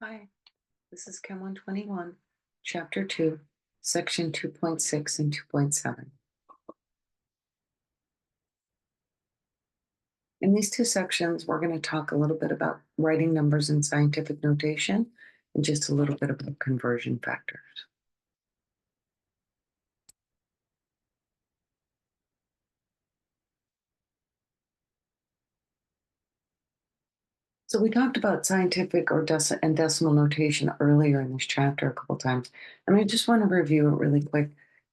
Hi, this is Chem 121, Chapter 2, Section 2.6 and 2.7. In these two sections, we're going to talk a little bit about writing numbers in scientific notation and just a little bit about conversion factors. So we talked about scientific or decimal notation earlier in this chapter a couple times, and I just want to review it really quick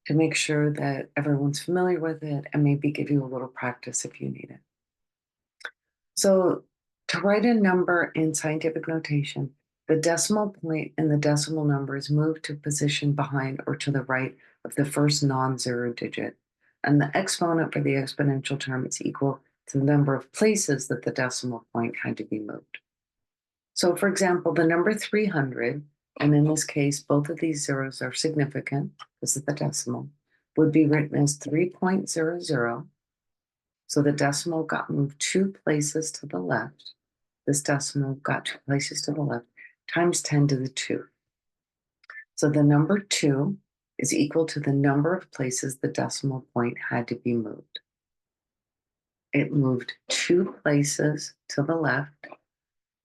to make sure that everyone's familiar with it and maybe give you a little practice if you need it. So to write a number in scientific notation, the decimal point in the decimal number is moved to position behind or to the right of the first non-zero digit, and the exponent for the exponential term is equal to the number of places that the decimal point had to be moved. So for example, the number 300, and in this case, both of these zeros are significant, this is the decimal, would be written as 3.00. So the decimal got moved 2 places to the left. This decimal got 2 places to the left, times 10 to the 2. So the number 2 is equal to the number of places the decimal point had to be moved. It moved 2 places to the left,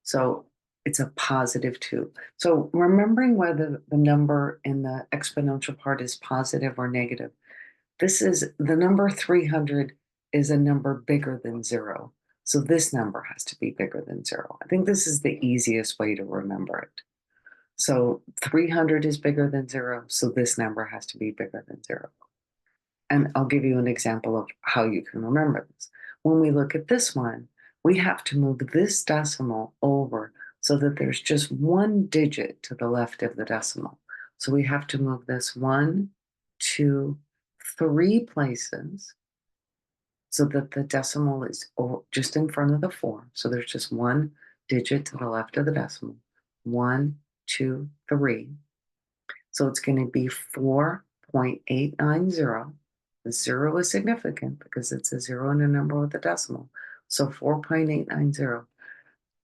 so it's a positive 2. So remembering whether the number in the exponential part is positive or negative, this is the number 300 is a number bigger than 0. So this number has to be bigger than 0. I think this is the easiest way to remember it. So 300 is bigger than 0, so this number has to be bigger than 0. And I'll give you an example of how you can remember this. When we look at this one, we have to move this decimal over so that there's just one digit to the left of the decimal. So we have to move this 1, 2, 3 places so that the decimal is just in front of the 4. So there's just one digit to the left of the decimal. 1, 2, 3. So it's going to be 4.890. The 0 is significant because it's a 0 and a number with a decimal. So 4.890.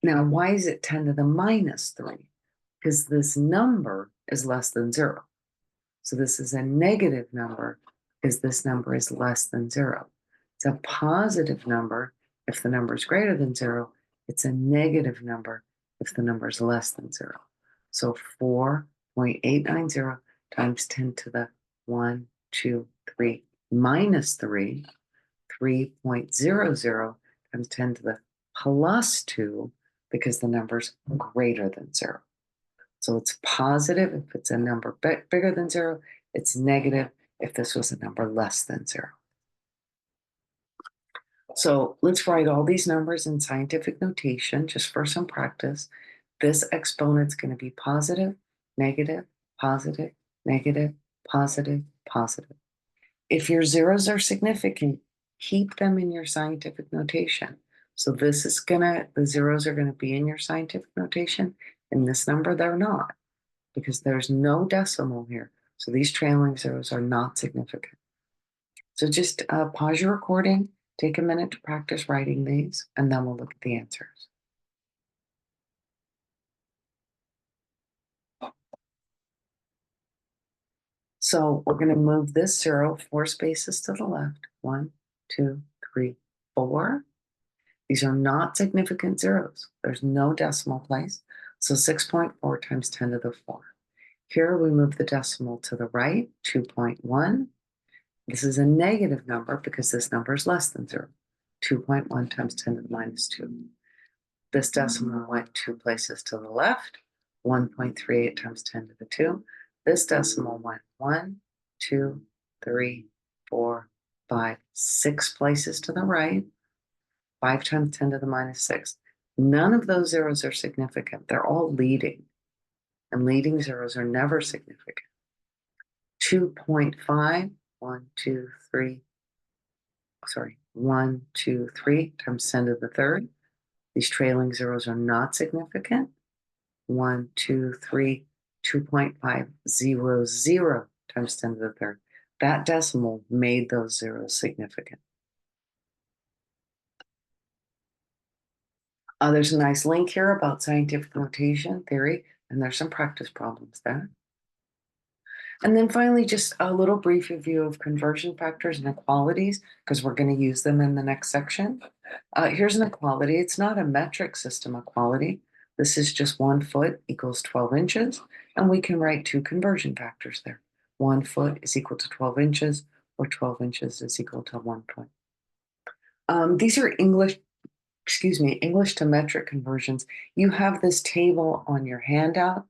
Now, why is it 10 to the minus 3? Because this number is less than 0. So this is a negative number because this number is less than 0. It's a positive number if the number is greater than 0. It's a negative number if the number is less than 0. So 4.890 times 10 to the 1, 2, 3 minus 3, 3.00 times 10 to the plus 2 because the number's greater than 0. So it's positive if it's a number bigger than 0. It's negative if this was a number less than 0. So let's write all these numbers in scientific notation just for some practice. This exponent's going to be positive, negative, positive, negative, positive, positive. If your zeros are significant, keep them in your scientific notation. So the zeros are going to be in your scientific notation, and this number, they're not, because there's no decimal here. So these trailing zeros are not significant. So just pause your recording, take a minute to practice writing these, and then we'll look at the answers. So we're going to move this 0 4 spaces to the left. 1, 2, 3, 4. These are not significant zeros. There's no decimal place. So 6.4 times 10 to the 4. Here we move the decimal to the right, 2.1. This is a negative number because this number is less than 0. 2.1 times 10 to the minus 2. This decimal went 2 places to the left, 1.38 times 10 to the 2. This decimal went 1, 2, 3, 4, 5, 6 places to the right, 5 times 10 to the minus 6. None of those zeros are significant. They're all leading, and leading zeros are never significant. 2.5, 1, 2, 3, 1, 2, 3 times 10 to the third. These trailing zeros are not significant. 1, 2, 3, 2.500 times 10 to the third. That decimal made those zeros significant. There's a nice link here about scientific notation theory. And there's some practice problems there. And then finally, just a little brief review of conversion factors and equalities, because we're going to use them in the next section. Here's an equality. It's not a metric system equality. This is just 1 foot equals 12 inches, and we can write two conversion factors there. 1 foot is equal to 12 inches, or 12 inches is equal to 1 foot. These are English to metric conversions. You have this table on your handout,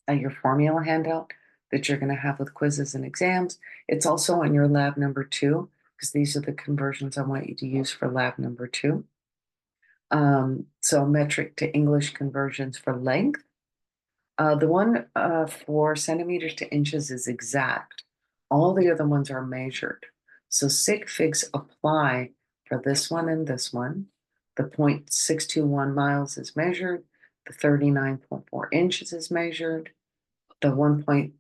your formula handout that you're going to have with quizzes and exams. It's also on your lab number 2, because these are the conversions I want you to use for lab number 2. So metric to English conversions for length. The one for centimeters to inches is exact. All the other ones are measured. So sig figs apply for this one and this one. The 0.621 miles is measured. The 39.4 inches is measured. The 1 point,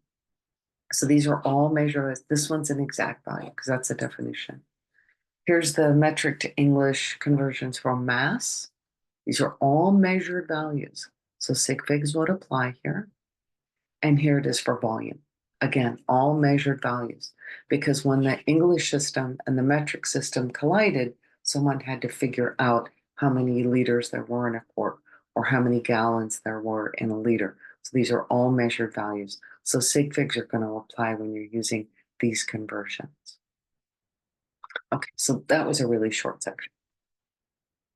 so these are all measured as, this one's an exact value because that's the definition. Here's the metric to English conversions for mass. These are all measured values. So sig figs would apply here. And here it is for volume. Again, all measured values. Because when the English system and the metric system collided, someone had to figure out how many liters there were in a quart or how many gallons there were in a liter. So these are all measured values. So sig figs are going to apply when you're using these conversions. Okay, so that was a really short section.